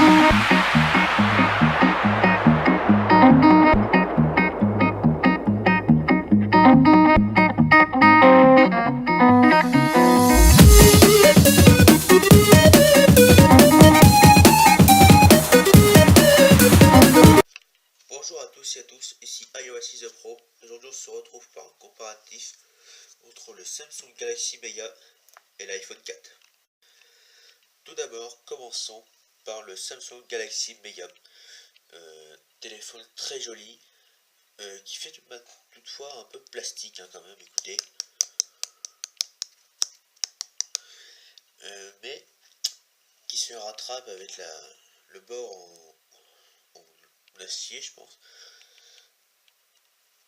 Bonjour à tous et à tous, ici iOS 6 Pro. Aujourd'hui on se retrouve par un comparatif entre le Samsung Galaxy Mega et l'iPhone 4. Tout d'abord, commençons par le Samsung Galaxy Mega. Téléphone très joli, qui fait toutefois un peu plastique quand même, écoutez. Mais qui se rattrape avec le bord en acier, je pense.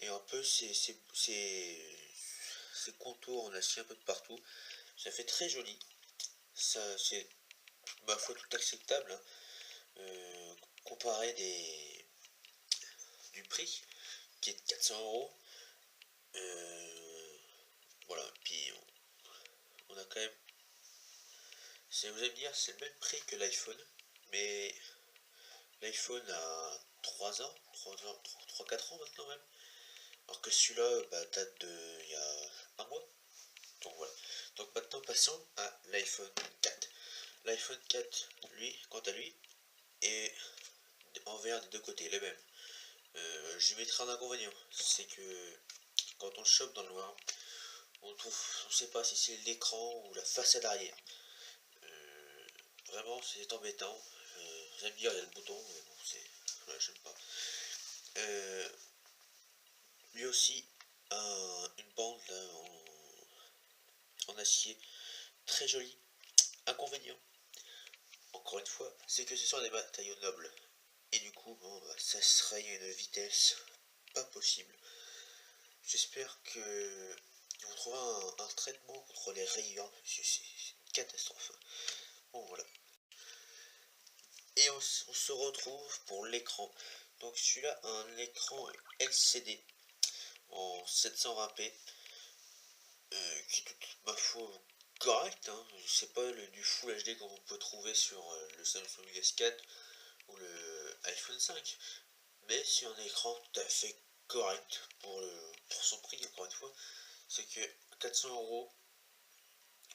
Et un peu ces contours en acier un peu de partout. Ça fait très joli. Ça, c'est ma foi tout acceptable, hein. Comparé du prix qui est de 400 €. Voilà, puis on a quand même. Vous allez me dire, c'est le même prix que l'iPhone, mais l'iPhone a 3 ans, 3-4 ans maintenant même. Alors que celui-là date de il y a un mois. Donc voilà. Donc maintenant passons à l'iPhone 4. L'iPhone 4, lui, quant à lui, est envers des deux côtés, les mêmes. J'y mettrai un inconvénient, c'est que quand on le chope dans le noir, on ne sait pas si c'est l'écran ou la façade arrière. Vraiment, c'est embêtant. Vous allez me dire, il y a le bouton, mais bon, j'aime pas. Lui aussi a une bande là, en acier très jolie. Inconvénient, encore une fois, c'est que ce sont des matériaux nobles. Et du coup, bon, ça serait une vitesse pas possible. J'espère que vous trouverez un traitement contre les rayures. C'est une catastrophe. Bon, voilà. Et on se retrouve pour l'écran. Donc celui-là a un écran LCD en 720p qui est toute ma foi correct, hein. C'est pas du Full HD comme on peut trouver sur le Samsung S4 ou le iPhone 5, mais c'est un écran tout à fait correct pour son prix. Encore une fois, c'est que 400 €,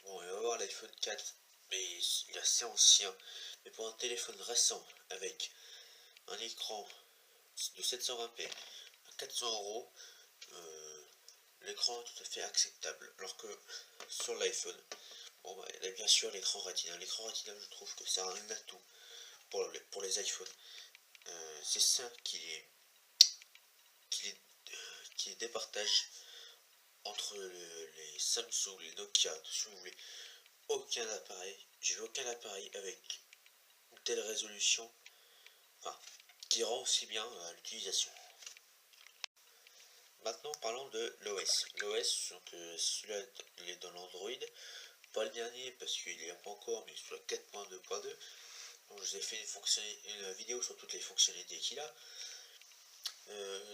bon, il va avoir l'iPhone 4, mais il est assez ancien. Mais pour un téléphone récent avec un écran de 720p à 400 €, l'écran est tout à fait acceptable. Alors que sur l'iPhone, bon, il y a bien sûr l'écran Retina. L'écran Retina, je trouve que c'est un atout pour les iPhones. C'est ça qui les départage entre les Samsung, les Nokia, si vous voulez. J'ai vu aucun appareil avec une telle résolution, enfin, qui rend aussi bien à l'utilisation. Maintenant parlons de l'OS. L'OS, donc celui-là il est dans l'Android, pas le dernier parce qu'il n'y a pas encore, mais sur la 4.2.2. Donc je vous ai fait une vidéo sur toutes les fonctionnalités qu'il a.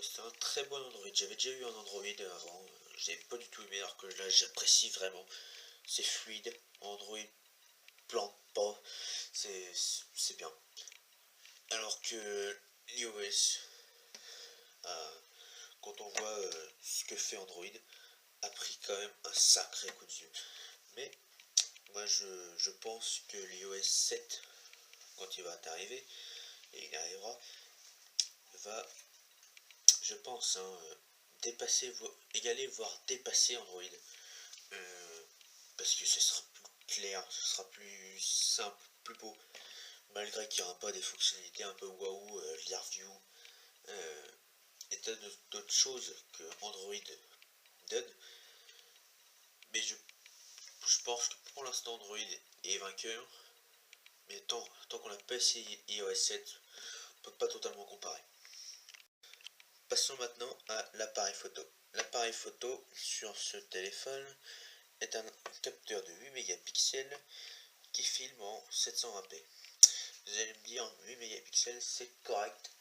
C'est un très bon Android. J'avais déjà eu un Android avant, je n'avais pas du tout aimé, alors que là j'apprécie vraiment. C'est fluide, Android plante pas, c'est bien. Alors que l'iOS, quand on voit ce que fait Android, a pris quand même un sacré coup de vieux. Mais moi je pense que l'iOS 7, quand il va arriver, et il arrivera, va, je pense, égaler, voire dépasser Android. Parce que ce sera plus clair, ce sera plus simple, plus beau, malgré qu'il n'y aura pas des fonctionnalités un peu waouh, LearView, et tas d'autres choses que Android donne. Mais je pense que pour l'instant Android est vainqueur, mais tant qu'on n'a pas essayé iOS 7, on ne peut pas totalement comparer. Passons maintenant à l'appareil photo. L'appareil photo sur ce téléphone est un capteur de 8 mégapixels qui filme en 720p. Vous allez me dire, 8 mégapixels c'est correct.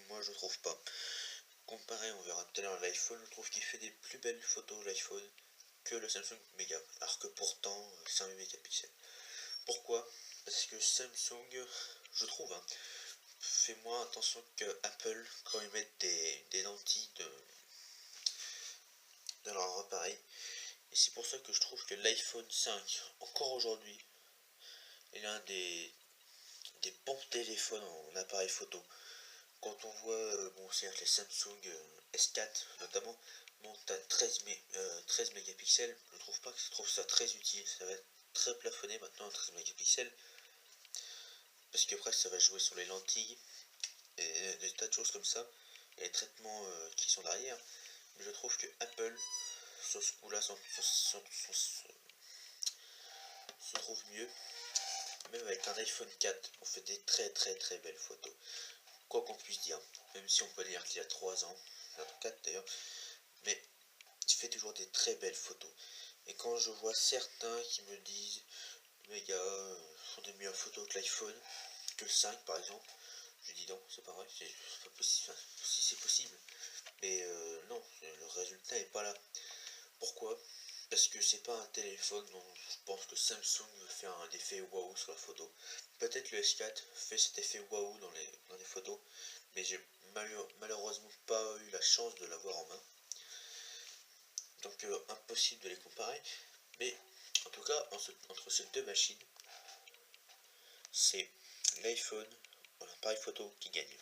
Moi je trouve pas. Comparé, on verra tout à l'heure l'iPhone, je trouve qu'il fait des plus belles photos l'iPhone que le Samsung Mega, alors que pourtant c'est un 8 mégapixels. Pourquoi? Parce que Samsung, je trouve, hein, fait moins attention que Apple quand ils mettent des lentilles dans leur appareil. Et c'est pour ça que je trouve que l'iPhone 5, encore aujourd'hui, est l'un des bons téléphones en appareil photo. Quand on voit, bon, certes, les Samsung S4 notamment, montent à 13 mégapixels, je trouve ça très utile. Ça va être très plafonné maintenant à 13 mégapixels, parce qu'après ça va jouer sur les lentilles et des tas de choses comme ça, et les traitements qui sont derrière. Mais je trouve que Apple, sur ce coup-là, se trouve mieux. Même avec un iPhone 4, on fait des très belles photos. Quoi qu'on puisse dire, même si on peut dire qu'il y a 3 ans, 4 d'ailleurs, mais il fait toujours des très belles photos. Et quand je vois certains qui me disent, les gars, font des meilleures photos que l'iPhone, que le 5 par exemple, je dis non, c'est pas vrai, c'est pas possible, enfin, si c'est possible, mais non, le résultat est pas là. Pourquoi? Parce que c'est pas un téléphone dont je pense que Samsung veut faire un effet waouh sur la photo. Peut-être le S4 fait cet effet waouh dans les photos, mais j'ai malheureusement pas eu la chance de l'avoir en main. Donc impossible de les comparer. Mais en tout cas, entre ces deux machines, c'est l'iPhone, l'appareil photo qui gagne.